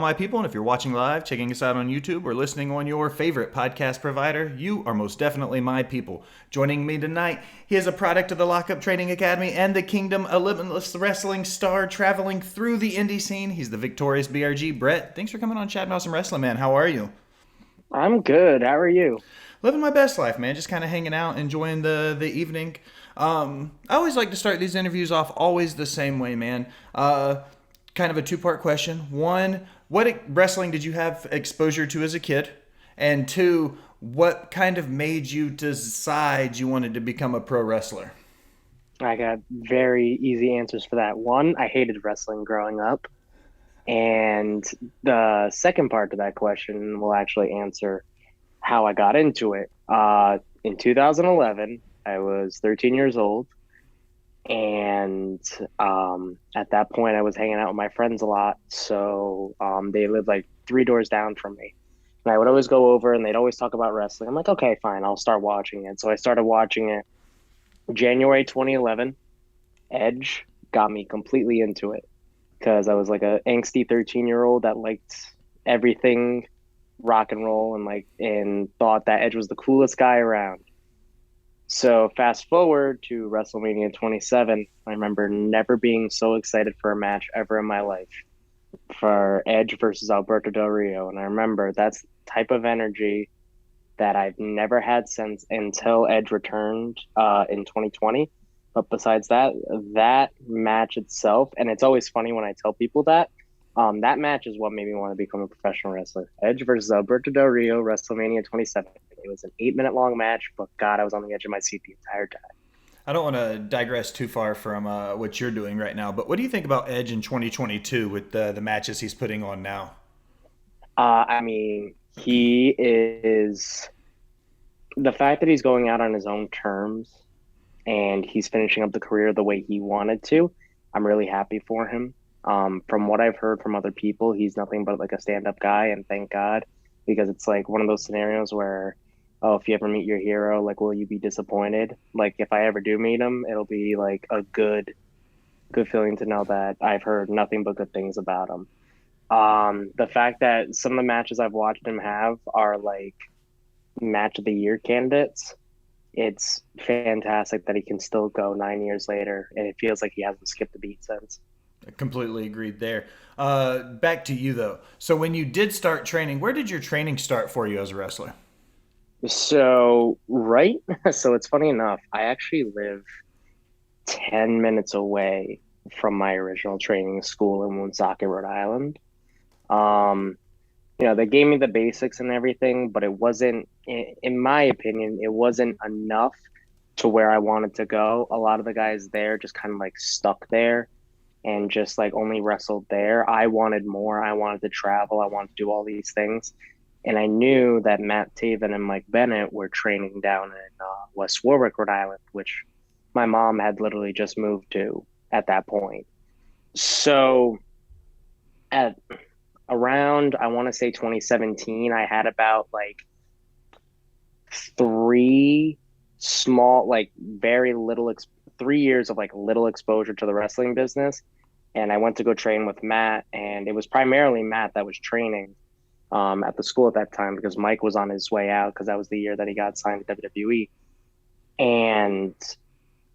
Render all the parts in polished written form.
my people, and if you're watching live, checking us out on YouTube, or listening on your favorite podcast provider, you are most definitely my people. Joining me tonight, he is a product of the Lockup Training Academy and the Kingdom, a limitless wrestling star traveling through the indie scene. He's the victorious BRG. Brett, thanks for coming on Chatting About Some Wrestling, man. How are you? I'm good. How are you? Living my best life, man. Just kind of hanging out, enjoying the evening. I always like to start these interviews off always the same way, man. Kind of a two-part question. One, what wrestling did you have exposure to as a kid? And two, what kind of made you decide you wanted to become a pro wrestler? I got very easy answers for that. One, I hated wrestling growing up. And the second part to that question will actually answer how I got into it. In 2011, I was 13 years old. And at that point, I was hanging out with my friends a lot. So they lived like three doors down from me. And I would always go over and they'd always talk about wrestling. I'm like, okay, fine, I'll start watching it. So I started watching it January 2011. Edge got me completely into it because I was like a angsty 13-year-old that liked everything rock and roll and thought that Edge was the coolest guy around. So fast forward to WrestleMania 27, I remember never being so excited for a match ever in my life for Edge versus Alberto Del Rio. And I remember that's the type of energy that I've never had since until Edge returned in 2020. But besides that, that match itself, and it's always funny when I tell people that, that match is what made me want to become a professional wrestler. Edge versus Alberto Del Rio, WrestleMania 27. It was an 8-minute long match, but God, I was on the edge of my seat the entire time. I don't want to digress too far from what you're doing right now, but what do you think about Edge in 2022 with the matches he's putting on now? I mean, he is the fact that he's going out on his own terms and he's finishing up the career the way he wanted to. I'm really happy for him. From what I've heard from other people, he's nothing but like a stand-up guy, and thank God, because it's like one of those scenarios where, oh, if you ever meet your hero, like, will you be disappointed? Like, if I ever do meet him, it'll be like a good feeling to know that I've heard nothing but good things about him. The fact that some of the matches I've watched him have are like match of the year candidates, it's fantastic that he can still go 9 years later, and it feels like he hasn't skipped a beat since. I completely agreed there. Back to you though. So when you did start training, where did your training start for you as a wrestler? So, right. So it's funny enough, I actually live 10 minutes away from my original training school in Woonsocket, Rhode Island. Um, they gave me the basics and everything, but it wasn't, in my opinion, it wasn't enough to where I wanted to go. A lot of the guys there just kind of like stuck there and just like only wrestled there. I wanted more. I wanted to travel. I wanted to do all these things. And I knew that Matt Taven and Mike Bennett were training down in West Warwick, Rhode Island, which my mom had literally just moved to at that point. So at around, I want to say 2017, I had about like three small, like very little, 3 years of like little exposure to the wrestling business. And I went to go train with Matt, and it was primarily Matt that was training at the school at that time because Mike was on his way out because that was the year that he got signed to WWE. And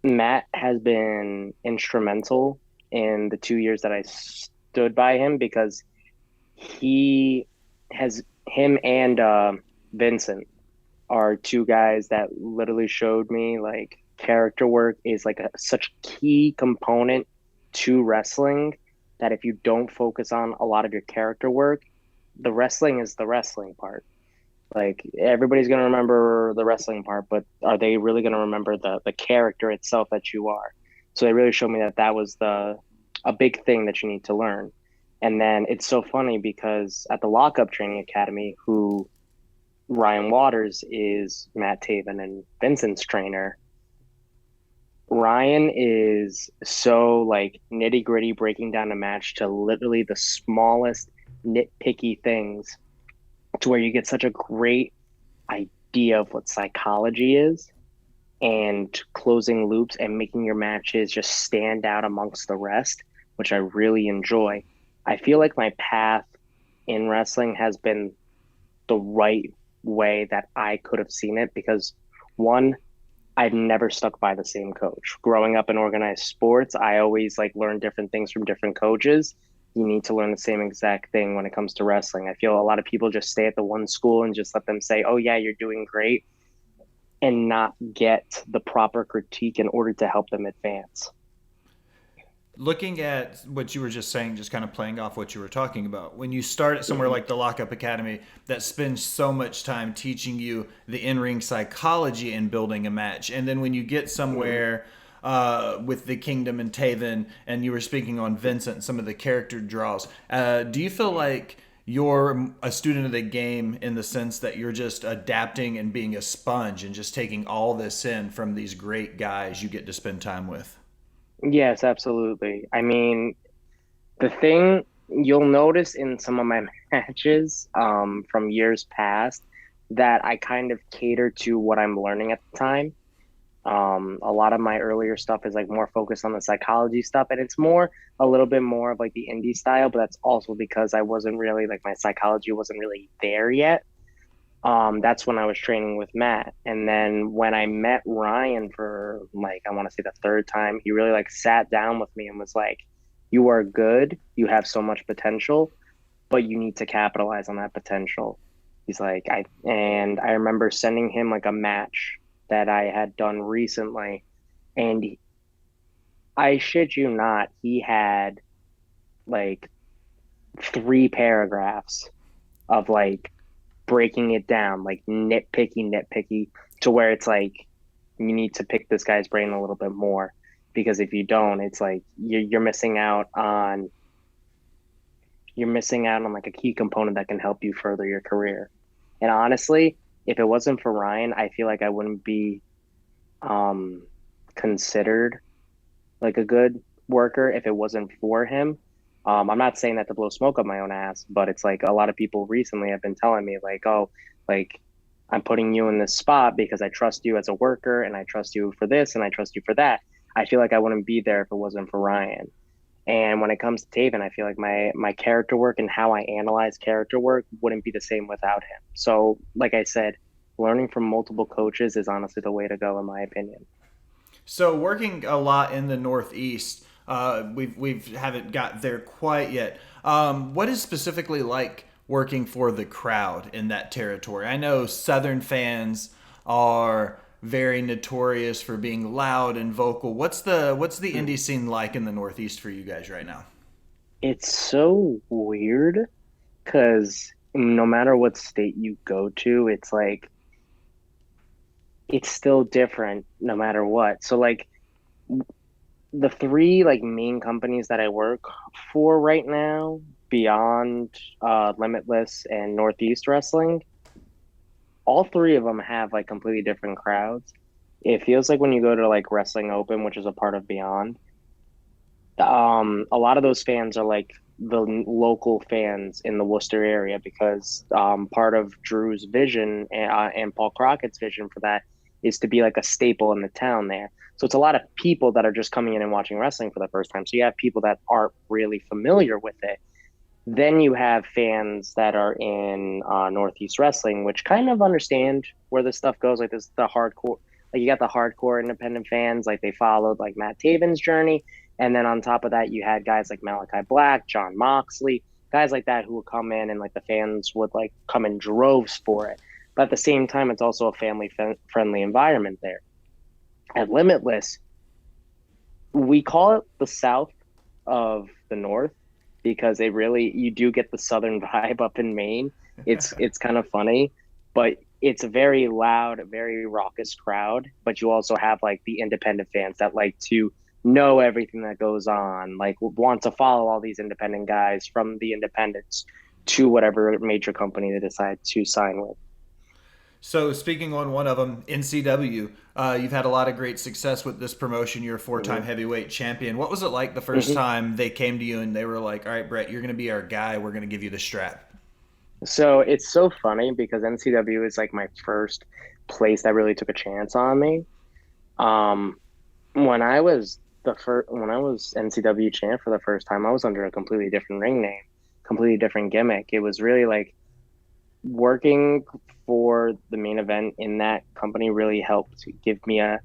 Matt has been instrumental in the 2 years that I stood by him because he has him and Vincent are two guys that literally showed me like character work is like such a key component to wrestling that if you don't focus on a lot of your character work, the wrestling is the wrestling part. Like everybody's going to remember the wrestling part, but are they really going to remember the character itself that you are? So they really showed me that that was a big thing that you need to learn. And then it's so funny because at the Lockup Training Academy, who Ryan Waters is Matt Taven and Vincent's trainer, Ryan is so like nitty gritty, breaking down a match to literally the smallest nitpicky things to where you get such a great idea of what psychology is and closing loops and making your matches just stand out amongst the rest, which I really enjoy. I feel like my path in wrestling has been the right way that I could have seen it because one, I've never stuck by the same coach. Growing up in organized sports, I always like learn different things from different coaches. You need to learn the same exact thing when it comes to wrestling. I feel a lot of people just stay at the one school and just let them say, "Oh yeah, you're doing great," and not get the proper critique in order to help them advance. Looking at what you were just saying, just kind of playing off what you were talking about, when you start at somewhere Mhm. like the Lockup Academy that spends so much time teaching you the in-ring psychology in building a match, and then when you get Mhm. somewhere with the Kingdom and Taven, and you were speaking on Vincent, some of the character draws, do you feel like you're a student of the game in the sense that you're just adapting and being a sponge and just taking all this in from these great guys you get to spend time with? Yes, absolutely. I mean, the thing you'll notice in some of my matches from years past that I kind of cater to what I'm learning at the time. A lot of my earlier stuff is like more focused on the psychology stuff, and it's more a little bit more of like the indie style, but that's also because I wasn't really like my psychology wasn't really there yet. That's when I was training with Matt. And then when I met Ryan for like, I want to say the third time, he really like sat down with me and was like, "You are good. You have so much potential, but you need to capitalize on that potential." He's like, and I remember sending him like a match that I had done recently. And I shit you not, he had like 3 paragraphs of like breaking it down, like nitpicky, to where it's like you need to pick this guy's brain a little bit more because if you don't, it's like you're missing out on like a key component that can help you further your career. And honestly, if it wasn't for Ryan, I feel like I wouldn't be um, considered like a good worker if it wasn't for him. I'm not saying that to blow smoke up my own ass, but it's like a lot of people recently have been telling me like, "Oh, like I'm putting you in this spot because I trust you as a worker and I trust you for this and I trust you for that." I feel like I wouldn't be there if it wasn't for Ryan. And when it comes to Taven, I feel like my character work and how I analyze character work wouldn't be the same without him. So, like I said, learning from multiple coaches is honestly the way to go, in my opinion. So working a lot in the Northeast, we've haven't got there quite yet. What is specifically like working for the crowd in that territory? I know Southern fans are very notorious for being loud and vocal. What's the indie scene like in the Northeast for you guys right now? It's so weird because no matter what state you go to, it's like it's still different no matter what. So like the three like main companies that I work for right now, Beyond, Limitless, and Northeast Wrestling, all three of them have like completely different crowds. It feels like when you go to like Wrestling Open, which is a part of Beyond, a lot of those fans are like the local fans in the Worcester area because part of Drew's vision and Paul Crockett's vision for that is to be like a staple in the town there. So it's a lot of people that are just coming in and watching wrestling for the first time. So you have people that aren't really familiar with it. Then you have fans that are in Northeast Wrestling, which kind of understand where this stuff goes. Like this, the hardcore, like you got the hardcore independent fans, like they followed like Matt Taven's journey, and then on top of that, you had guys like Malachi Black, John Moxley, guys like that who would come in and like the fans would like come in droves for it. But at the same time, it's also a family friendly environment there. At Limitless, we call it the South of the North because it really you do get the Southern vibe up in Maine. It's kind of funny, but it's a very loud, very raucous crowd. But you also have like the independent fans that like to know everything that goes on, like want to follow all these independent guys from the independents to whatever major company they decide to sign with. So speaking on one of them, NCW, you've had a lot of great success with this promotion. You're a four-time Mm-hmm. heavyweight champion. What was it like the first Mm-hmm. time they came to you and they were like, "All right, Brett, you're going to be our guy. We're going to give you the strap." So it's so funny because NCW is like my first place that really took a chance on me. Um, when I was when I was NCW champ for the first time, I was under a completely different ring name. completely different gimmick. It was really like working for the main event in that company really helped give me a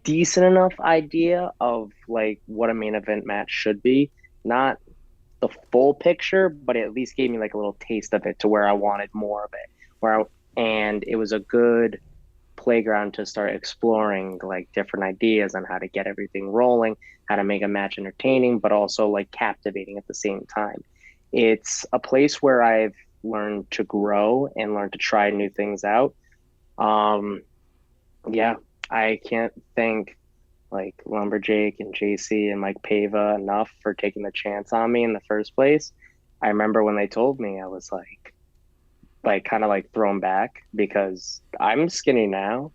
decent enough idea of like what a main event match should be. Not the full picture, but it at least gave me like a little taste of it to where I wanted more of it. And it was a good playground to start exploring like different ideas on how to get everything rolling, how to make a match entertaining, but also like captivating at the same time. It's a place where I've learned to grow and learn to try new things out. Um, yeah, I can't thank like Lumberjake and JC and Mike Pava enough for taking the chance on me in the first place. I remember when they told me, I was like kind of like thrown back because I'm skinny now,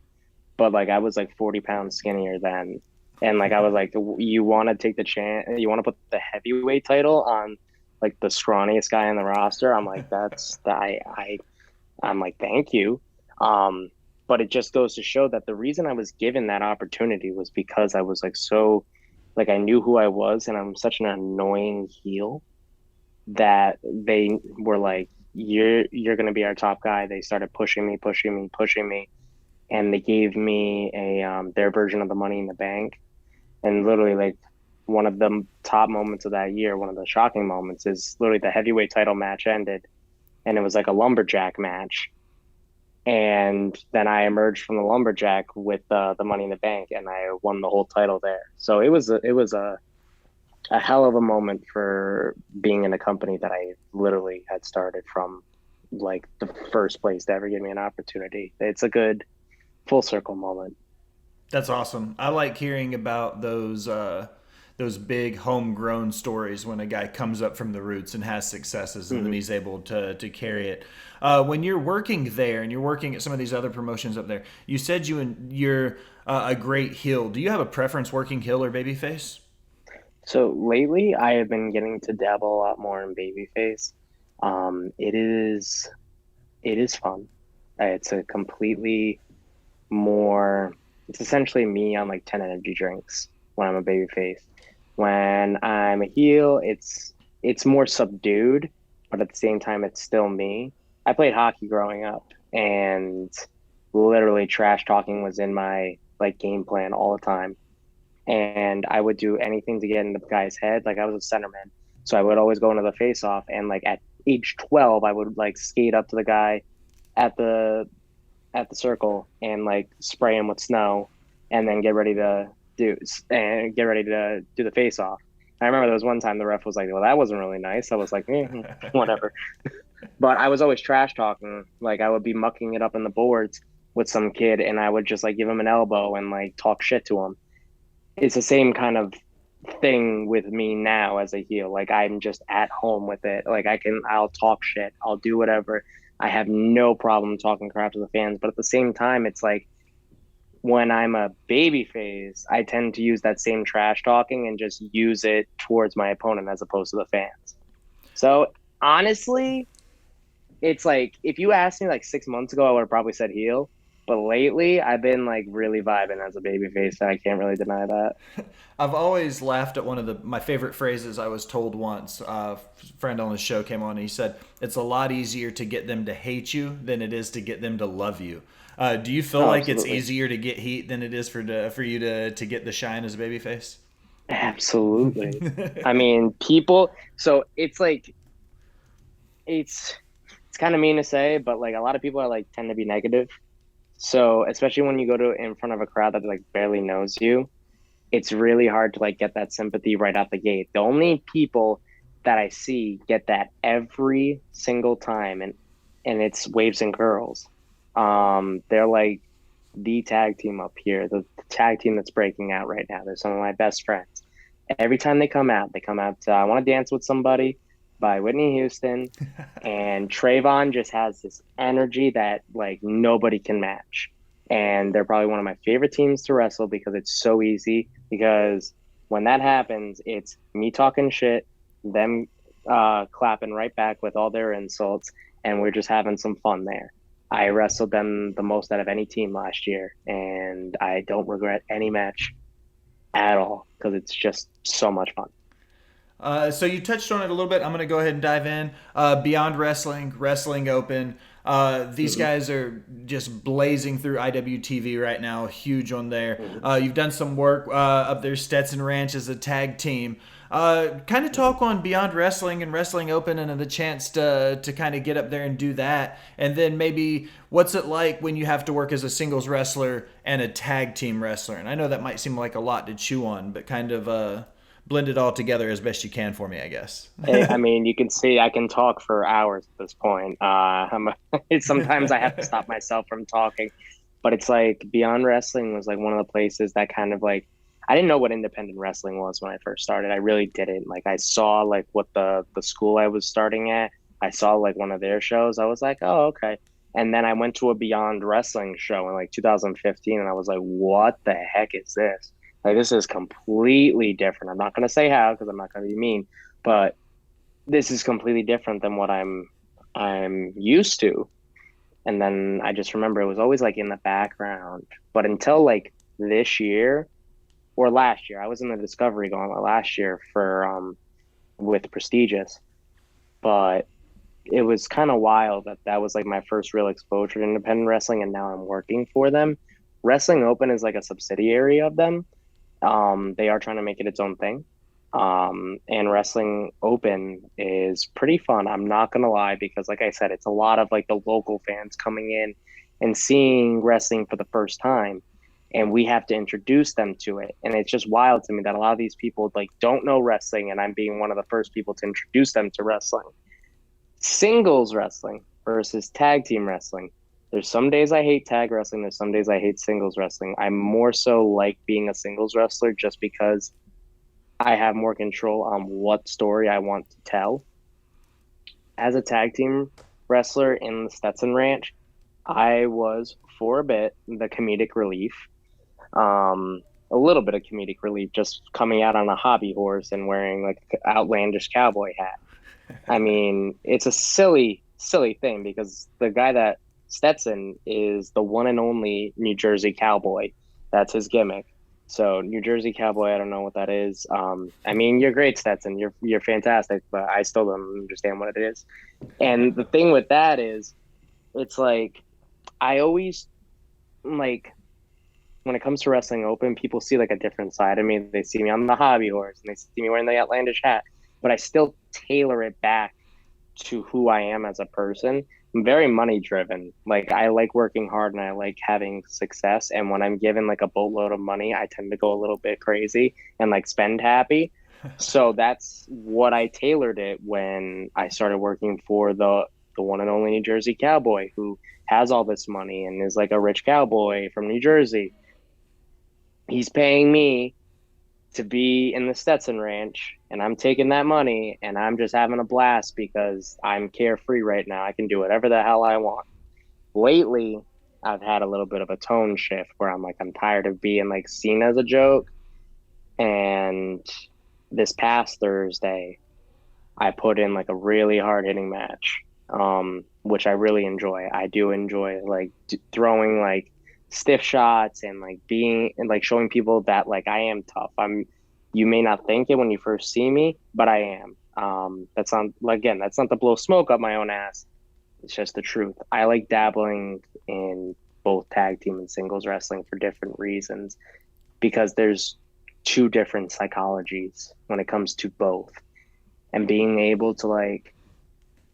but like I was like 40 pounds skinnier then. And like I was like, you want to take the chance, you want to put the heavyweight title on like the scrawniest guy on the roster. I'm like, I'm like, thank you. But it just goes to show that the reason I was given that opportunity was because I was like so like I knew who I was and I'm such an annoying heel that they were like, you're gonna be our top guy. They started pushing me, and they gave me a their version of the Money in the Bank, and literally like one of the top moments of that year, one of the shocking moments is literally the heavyweight title match ended, and it was like a lumberjack match, and then I emerged from the lumberjack with the Money in the Bank, and I won the whole title there. So it was a hell of a moment for being in a company that I literally had started from like the first place to ever give me an opportunity. It's a good full circle moment. That's awesome. I like hearing about those big homegrown stories when a guy comes up from the roots and has successes and then Mm-hmm. he's able to carry it. When you're working there and you're working at some of these other promotions up there, you said you're a great heel. Do you have a preference working heel or babyface? So lately, I have been getting to dabble a lot more in Babyface. It is fun. It's a completely more. It's essentially me on like 10 energy drinks when I'm a babyface. When I'm a heel, it's more subdued, but at the same time, it's still me. I played hockey growing up, and literally trash talking was in my like game plan all the time. And I would do anything to get in the guy's head. Like I was a centerman, so I would always go into the face off. And like at age 12, I would like skate up to the guy at the circle and like spray him with snow, and then do get ready to do the face off. I remember there was one time the ref was like, "Well, that wasn't really nice." I was like, "Whatever." But I was always trash talking. Like I would be mucking it up in the boards with some kid, and I would just like give him an elbow and like talk shit to him. It's the same kind of thing with me now as a heel. Like I'm just at home with it. Like I'll talk shit. I'll do whatever. I have no problem talking crap to the fans. But at the same time, it's like when I'm a baby face, I tend to use that same trash talking and just use it towards my opponent as opposed to the fans. So honestly, it's like if you asked me like 6 months ago, I would have probably said heel. But lately, I've been like really vibing as a baby face, and I can't really deny that. I've always laughed at one of my favorite phrases I was told once. A friend on the show came on and he said, "It's a lot easier to get them to hate you than it is to get them to love you." Do you feel Oh, like it's absolutely. easier to get heat than it is for you to get the shine as a babyface? Absolutely. I mean, people, so it's like it's it's kind of mean to say, but like a lot of people are like tend to be negative. So, especially when you go to in front of a crowd that like barely knows you, it's really hard to like get that sympathy right out the gate. The only people that I see get that every single time and it's Waves and Girls. They're like the tag team up here, the tag team that's breaking out right now. They're some of my best friends. Every time they come out to I Want to Dance with Somebody by Whitney Houston. And Trayvon just has this energy that like nobody can match. And they're probably one of my favorite teams to wrestle because it's so easy. Because when that happens, it's me talking shit, them clapping right back with all their insults, and we're just having some fun there. I wrestled them the most out of any team last year, and I don't regret any match at all because it's just so much fun. So you touched on it a little bit. I'm going to go ahead and dive in. Beyond Wrestling, Wrestling Open. These Hmm. guys are just blazing through IWTV right now, huge on there. Hmm. You've done some work up there, Stetson Ranch as a tag team. Kind of Hmm. talk on Beyond Wrestling and Wrestling Open and the chance to kind of get up there and do that. And then maybe what's it like when you have to work as a singles wrestler and a tag team wrestler? And I know that might seem like a lot to chew on, but kind of blend it all together as best you can for me, I guess. I mean, you can see I can talk for hours at this point. Sometimes I have to stop myself from talking, but it's like Beyond Wrestling was like one of the places that kind of like I didn't know what independent wrestling was when I first started. I really didn't. Like I saw like what the school I was starting at. I saw like one of their shows. I was like, oh, okay. And then I went to a Beyond Wrestling show in like 2015, and I was like, what the heck is this? Like this is completely different. I'm not gonna say how because I'm not gonna be mean, but this is completely different than what I'm used to. And then I just remember it was always like in the background. But until like this year or last year, I was in the Discovery Gauntlet last year for with Prestigious, but it was kind of wild that that was like my first real exposure to independent wrestling, and now I'm working for them. Wrestling Open is like a subsidiary of them. They are trying to make it its own thing. And Wrestling Open is pretty fun. I'm not gonna lie, because like I said, it's a lot of like the local fans coming in and seeing wrestling for the first time. And we have to introduce them to it. And it's just wild to me that a lot of these people like don't know wrestling, and I'm being one of the first people to introduce them to wrestling. Singles wrestling versus tag team wrestling. There's some days I hate tag wrestling, there's some days I hate singles wrestling. I'm more so like being a singles wrestler just because I have more control on what story I want to tell. As a tag team wrestler in the Stetson Ranch, I was for a bit the comedic relief. A little bit of comedic relief, just coming out on a hobby horse and wearing like an outlandish cowboy hat. I mean, it's a silly, silly thing because the guy that Stetson is the one and only New Jersey cowboy. That's his gimmick. So New Jersey cowboy, I don't know what that is. I mean, you're great, Stetson. You're fantastic, but I still don't understand what it is. And the thing with that is, it's like I always like when it comes to Wrestling Open, people see like a different side of me. They see me on the hobby horse and they see me wearing the outlandish hat, but I still tailor it back to who I am as a person. I'm very money driven. Like I like working hard and I like having success. And when I'm given like a boatload of money, I tend to go a little bit crazy and like spend happy. So that's what I tailored it when I started working for the one and only New Jersey cowboy who has all this money and is like a rich cowboy from New Jersey. He's paying me to be in the Stetson Ranch, and I'm taking that money and I'm just having a blast because I'm carefree right now. I can do whatever the hell I want. Lately, I've had a little bit of a tone shift where I'm like, I'm tired of being like seen as a joke. And this past Thursday, I put in like a really hard hitting match, which I really enjoy. I do enjoy like throwing like stiff shots and like being and like showing people that like I am tough. You may not think it when you first see me, but I am. That's not again, that's not to blow smoke up my own ass. It's just the truth. I like dabbling in both tag team and singles wrestling for different reasons because there's two different psychologies when it comes to both. And being able to like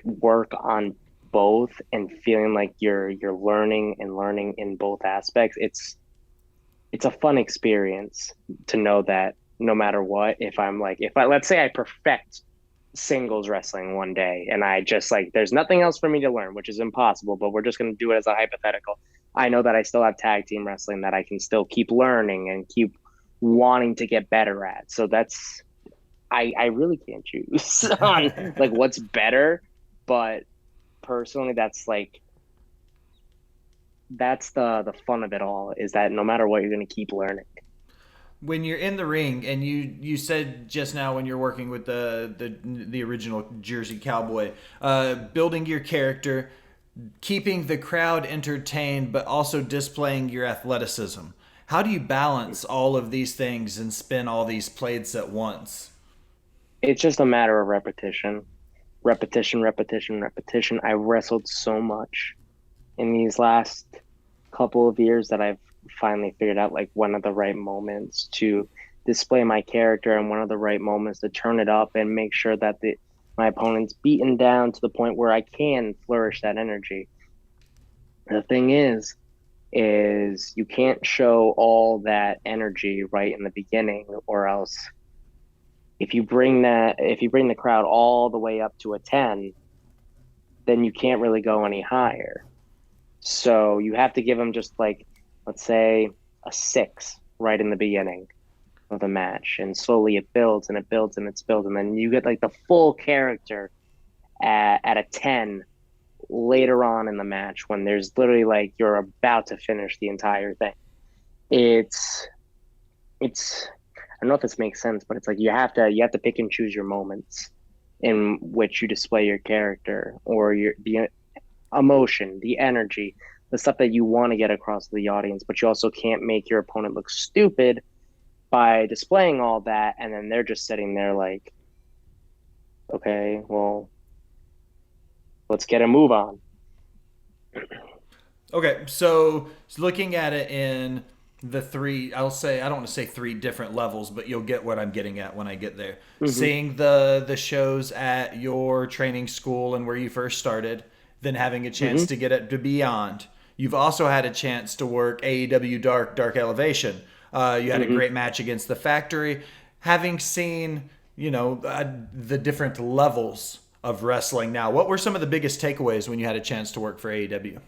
work on both and feeling like you're learning and learning in both aspects, it's a fun experience to know that no matter what, if I let's say I perfect singles wrestling one day and I just like there's nothing else for me to learn, which is impossible, but we're just going to do it as a hypothetical. I know that I still have tag team wrestling that I can still keep learning and keep wanting to get better at. So that's I really can't choose on like what's better, but personally that's the fun of it all is that no matter what you're going to keep learning. When you're in the ring, and you said just now when you're working with the original Jersey Cowboy, building your character, keeping the crowd entertained, but also displaying your athleticism. How do you balance all of these things and spin all these plates at once? It's just a matter of repetition. Repetition, repetition, repetition. I wrestled so much in these last couple of years that I've finally figured out like one of the right moments to display my character and one of the right moments to turn it up and make sure that my opponent's beaten down to the point where I can flourish that energy. The thing is you can't show all that energy right in the beginning, or else if you bring the crowd all the way up to a 10, then you can't really go any higher. So you have to give them just like, let's say, a 6 right in the beginning of the match, and slowly it builds and it builds and it's built, and then you get like the full character at a 10 later on in the match when there's literally like you're about to finish the entire thing. It's I don't know if this makes sense, but it's like you have to pick and choose your moments in which you display your character or the emotion, the energy, the stuff that you want to get across to the audience, but you also can't make your opponent look stupid by displaying all that, and then they're just sitting there like, okay, well, let's get a move on. Okay, so looking at it in the three, I'll say I don't want to say three different levels, but you'll get what I'm getting at when I get there. Mm-hmm. Seeing the shows at your training school and where you first started, then having a chance Mm-hmm. to get it to Beyond. You've also had a chance to work AEW Dark, Dark Elevation. You had a Mm-hmm. great match against the Factory. Having seen, the different levels of wrestling now, what were some of the biggest takeaways when you had a chance to work for AEW?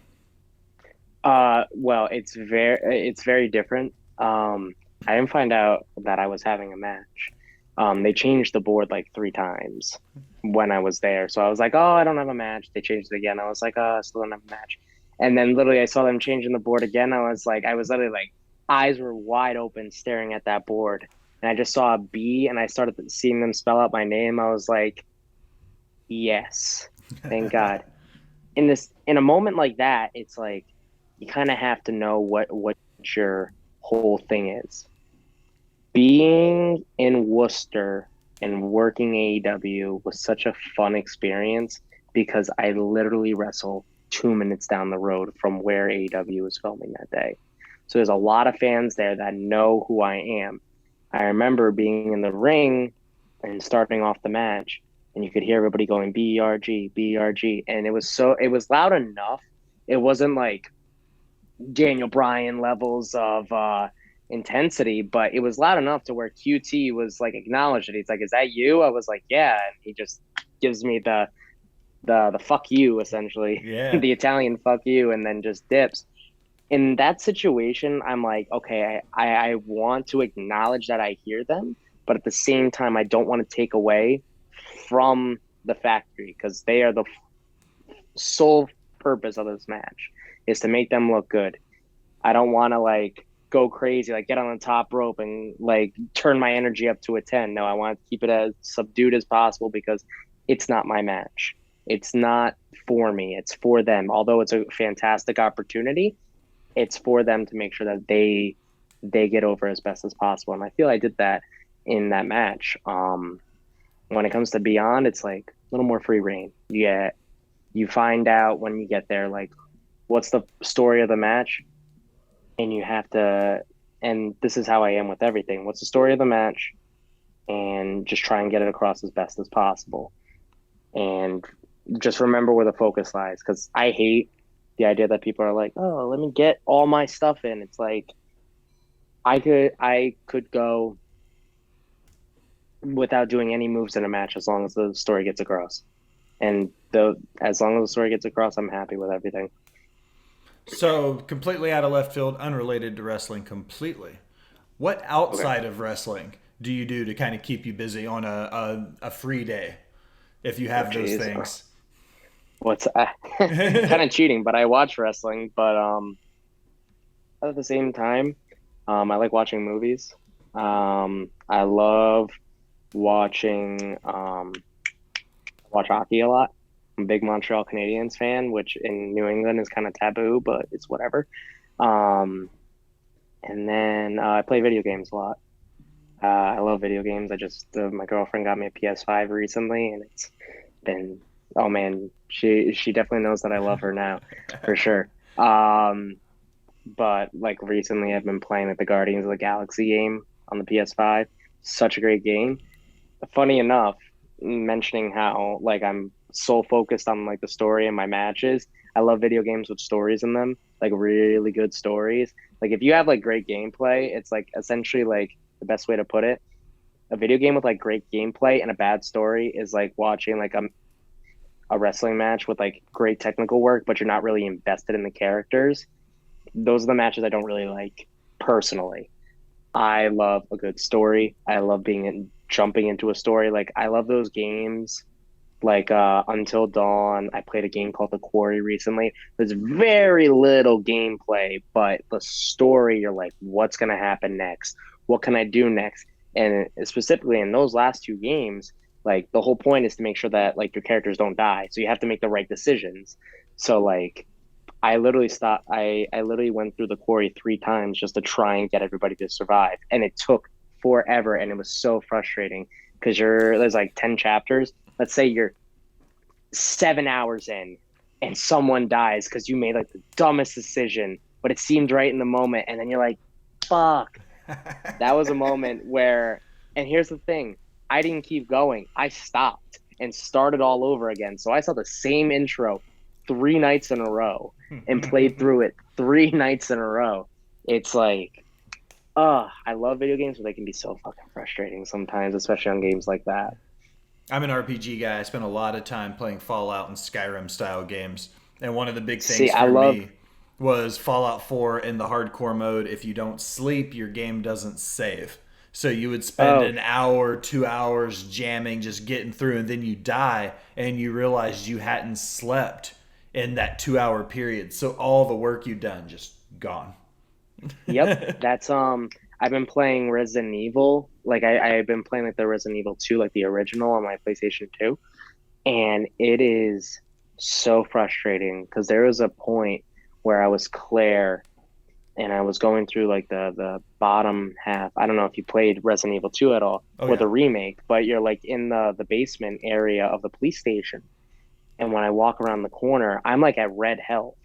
Well, it's very different. I didn't find out that I was having a match. They changed the board like 3 times when I was there. So I was like, oh, I don't have a match. They changed it again. I was like, oh, I still don't have a match. And then literally I saw them changing the board again. I was literally like, eyes were wide open staring at that board. And I just saw a B and I started seeing them spell out my name. I was like, yes, thank God. In a moment like that, it's like you kind of have to know what your whole thing is. Being in Worcester and working AEW was such a fun experience because I literally wrestle 2 minutes down the road from where AEW was filming that day. So there's a lot of fans there that know who I am. I remember being in the ring and starting off the match, and you could hear everybody going BRG, BRG, and it was loud enough. It wasn't like Daniel Bryan levels of intensity, but it was loud enough to where QT was like acknowledged it. He's like, "Is that you?" I was like, "Yeah," and he just gives me the fuck you, essentially, Yeah. the Italian fuck you, and then just dips. In that situation, I'm like, okay, I want to acknowledge that I hear them, but at the same time, I don't want to take away from the factory because they are the sole purpose of this match is to make them look good. I don't want to like go crazy, like get on the top rope and like turn my energy up to a 10. No, I want to keep it as subdued as possible because it's not my match. It's not for me. It's for them. Although it's a fantastic opportunity, it's for them to make sure that they get over as best as possible. And I feel I did that in that match. When it comes to Beyond, it's like a little more free reign. You find out when you get there, like what's the story of the match, and you have to. And this is how I am with everything. What's the story of the match, and just try and get it across as best as possible. And just remember where the focus lies, because I hate the idea that people are like, "Oh, let me get all my stuff in." It's like I could go without doing any moves in a match as long as the story gets across. And as long as the story gets across, I'm happy with everything. So, completely out of left field, unrelated to wrestling completely. What Okay. outside of wrestling do you do to kind of keep you busy on a free day if you Oh, have those jeez. things? What's kind of cheating, but I watch wrestling. But at the same time, I like watching movies. I love watching watch hockey a lot. I'm a big Montreal Canadiens fan, which in New England is kind of taboo, but it's whatever. Um, and then I play video games a lot. I love video games. I just my girlfriend got me a PS5 recently, and it's been oh man, she definitely knows that I love her now, for sure. Um, but like recently, I've been playing like the Guardians of the Galaxy game on the PS5. Such a great game. Funny enough, mentioning how like I'm so focused on like the story and my matches. I love video games with stories in them, like really good stories. Like if you have like great gameplay, it's like essentially like the best way to put it. A video game with like great gameplay and a bad story is like watching like a wrestling match with like great technical work, but you're not really invested in the characters. Those are the matches I don't really like personally. I love a good story. I love jumping into a story. Like I love those games like Until Dawn. I played a game called The Quarry recently. There's very little gameplay, but the story, you're like, what's gonna happen next? What can I do next? And specifically in those last two games, like the whole point is to make sure that like your characters don't die. So you have to make the right decisions. So like I literally went through the quarry 3 times just to try and get everybody to survive. And it took forever and it was so frustrating because there's like 10 chapters. Let's say you're 7 hours in and someone dies because you made like the dumbest decision, but it seemed right in the moment, and then you're like, fuck. That was a moment where, and here's the thing, I didn't keep going. I stopped and started all over again. So I saw the same intro 3 nights in a row and played through it 3 nights in a row. It's like, I love video games, but they can be so fucking frustrating sometimes, especially on games like that. I'm an RPG guy. I spent a lot of time playing Fallout and Skyrim style games. And one of the big See, things I for love, me was Fallout 4 in the hardcore mode. If you don't sleep, your game doesn't save. So you would spend oh, an hour, 2 hours jamming, just getting through, and then you die and you realize you hadn't slept in that 2 hour period. So all the work you've done just gone. yep. That's, I've been playing Resident Evil. Like I've been playing like the Resident Evil 2, like the original on my PlayStation 2. And it is so frustrating because there was a point where I was Claire and I was going through like the bottom half. I don't know if you played Resident Evil 2 at all Oh or yeah. the remake, but you're like in the basement area of the police station. And when I walk around the corner, I'm like at red health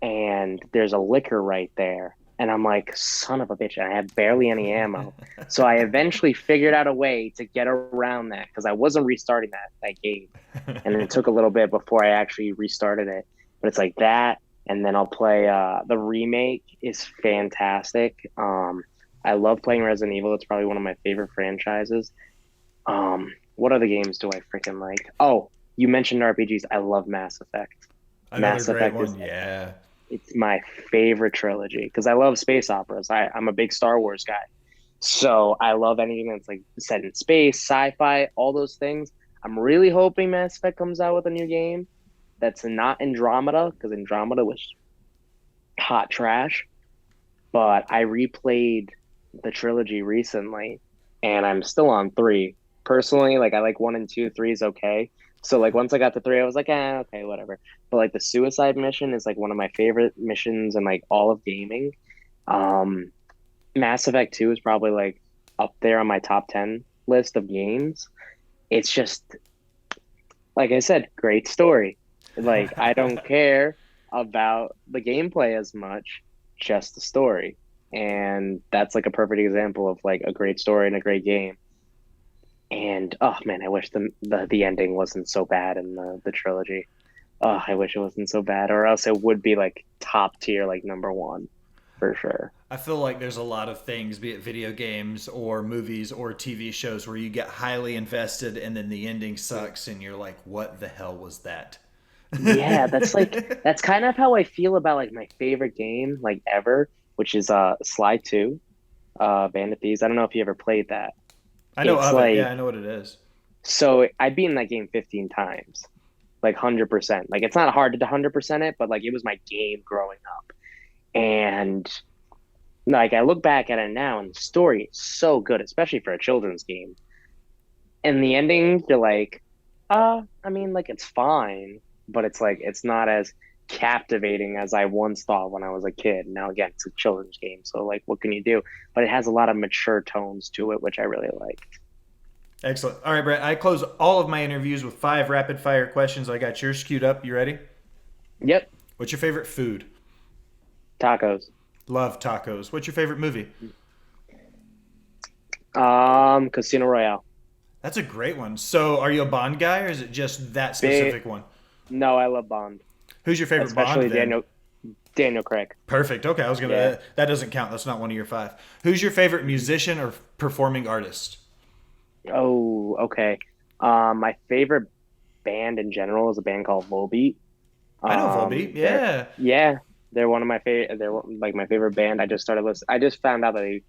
and there's a liquor right there. And I'm like, son of a bitch, and I have barely any ammo. So I eventually figured out a way to get around that because I wasn't restarting that game. And it took a little bit before I actually restarted it. But it's like that, and then I'll play the remake is fantastic. I love playing Resident Evil. It's probably one of my favorite franchises. What other games do I freaking like? Oh, you mentioned RPGs. I love Mass Effect. Another Mass great Effect is one. Yeah. it's my favorite trilogy because I love space operas. I'm a big Star Wars guy. So I love anything that's like set in space, sci-fi, all those things. I'm really hoping Mass Effect comes out with a new game that's not Andromeda because Andromeda was hot trash. But I replayed the trilogy recently and I'm still on 3. Personally, like I like 1 and 2, 3 is okay. So like once I got to 3, I was like, okay, whatever. But like the suicide mission is like one of my favorite missions in like all of gaming. Um, Mass Effect 2 is probably like up there on my top 10 list of games. It's just like I said, great story. Like I don't care about the gameplay as much, just the story. And that's like a perfect example of like a great story and a great game. And oh man, I wish the ending wasn't so bad in the trilogy. Oh, I wish it wasn't so bad, or else it would be like top tier, like number one for sure. I feel like there's a lot of things, be it video games or movies or TV shows, where you get highly invested and then the ending sucks and you're like, what the hell was that? Yeah, that's kind of how I feel about like my favorite game like ever, which is Sly 2, Bandit Thieves. I don't know if you ever played that. I know It's of it. Yeah, like I know what it is. so I've beaten that game 15 times, like 100%. Like it's not hard to 100% it, but like it was my game growing up. And like I look back at it now and the story is so good, especially for a children's game. And the ending, you're like, I mean, like it's fine, but it's like it's not as captivating as I once thought when I was a kid. Now, again, it's a children's game, so like, what can you do? But it has a lot of mature tones to it, which I really liked. Excellent. All right, Brett. I close all of my interviews with 5 rapid fire questions. I got yours queued up. You ready? Yep, What's your favorite food? tacos. Love tacos. What's your favorite movie? Casino Royale. That's a great one. So, are you a Bond guy, or is it just that Big, specific one? no, I love Bond, Who's your favorite especially Bond then? Daniel Craig. Perfect. Okay, I was gonna. Yeah. That doesn't count. That's not one of your 5. Who's your favorite musician or performing artist? Oh, okay. My favorite band in general is a band called Volbeat. I know Volbeat. They're- Yeah. yeah, they're one of my favorite. They're like my favorite band. I just started listening. I just found out that they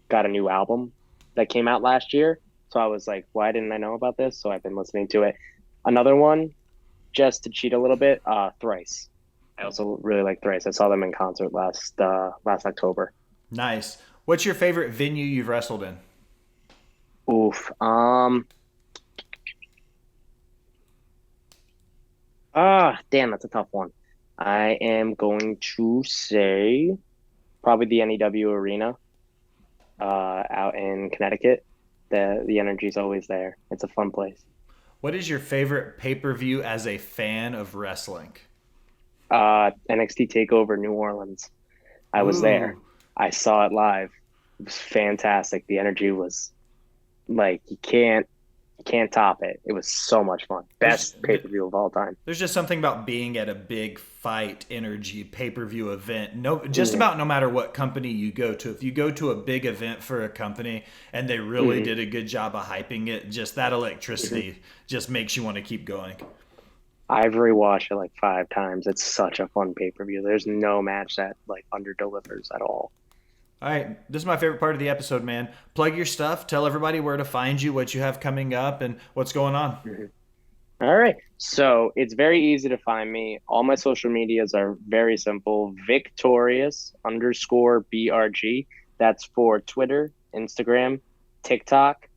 got a new album that came out last year. So I was like, why didn't I know about this? So I've been listening to it. Another one, just to cheat a little bit, Thrice. I also really like Thrice. I saw them in concert last October. Nice. What's your favorite venue you've wrestled in? Oof. Damn, that's a tough one. I am going to say probably the NEW Arena, out in Connecticut. The energy's always there. It's a fun place. What is your favorite pay-per-view as a fan of wrestling? NXT Takeover New Orleans. I was there. Ooh. I saw it live. It was fantastic. The energy was like you can't top it. It was so much fun. Best pay-per-view of all time. There's just something about being at a big fight energy pay-per-view event. No, just about no matter what company you go to. If you go to a big event for a company and they really did a good job of hyping it, just that electricity just makes you want to keep going. I've rewatched it like 5 times. It's such a fun pay-per-view. There's no match that like under delivers at all. All right, this is my favorite part of the episode, man. Plug your stuff. Tell everybody where to find you, what you have coming up, and what's going on. All right. So it's very easy to find me. All my social medias are very simple. Victorious_BRG. That's for Twitter, Instagram, TikTok.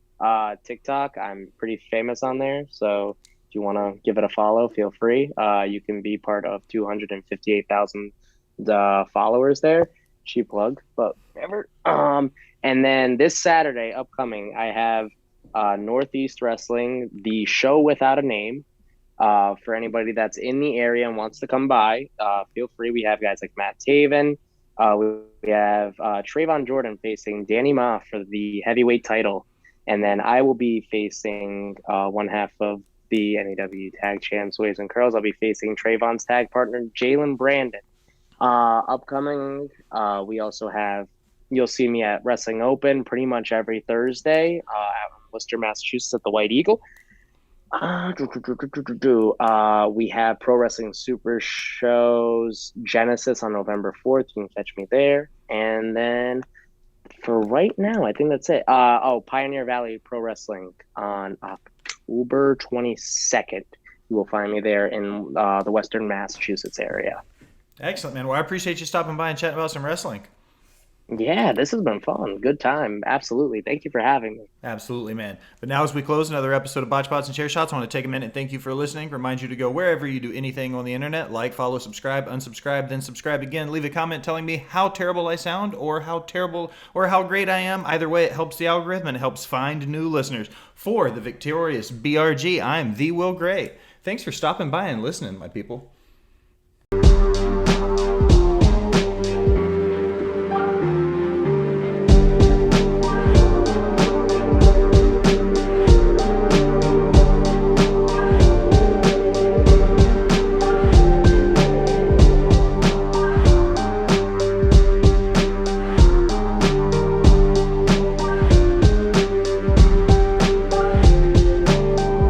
TikTok, I'm pretty famous on there. So if you want to give it a follow, feel free. You can be part of 258,000 followers there. Cheap plug, but whatever. And then this Saturday upcoming, I have Northeast Wrestling, the show without a name. For anybody that's in the area and wants to come by, feel free. We have guys like Matt Taven. We have Trayvon Jordan facing Danny Ma for the heavyweight title. And then I will be facing one half of the NEW Tag Champs, Waves and Curls. I'll be facing Trayvon's tag partner, Jalen Brandon. Upcoming, we also have, you'll see me at Wrestling Open pretty much every Thursday out in Worcester, Massachusetts at the White Eagle. We have Pro Wrestling Super Shows Genesis on November 4th. You can catch me there. And then for right now, I think that's it. Pioneer Valley Pro Wrestling on October 22nd. You will find me there in the Western Massachusetts area. Excellent, man. Well, I appreciate you stopping by and chatting about some wrestling. Yeah, this has been fun. Good time. Absolutely. Thank you for having me. Absolutely, man. But now as we close another episode of Botched Bots and Chair Shots, I want to take a minute and thank you for listening. Remind you to go wherever you do anything on the internet. Like, follow, subscribe, unsubscribe, then subscribe again. Leave a comment telling me how terrible I sound or how terrible or how great I am. Either way, it helps the algorithm and it helps find new listeners. For the victorious BRG, I'm the Will Gray. Thanks for stopping by and listening, my people.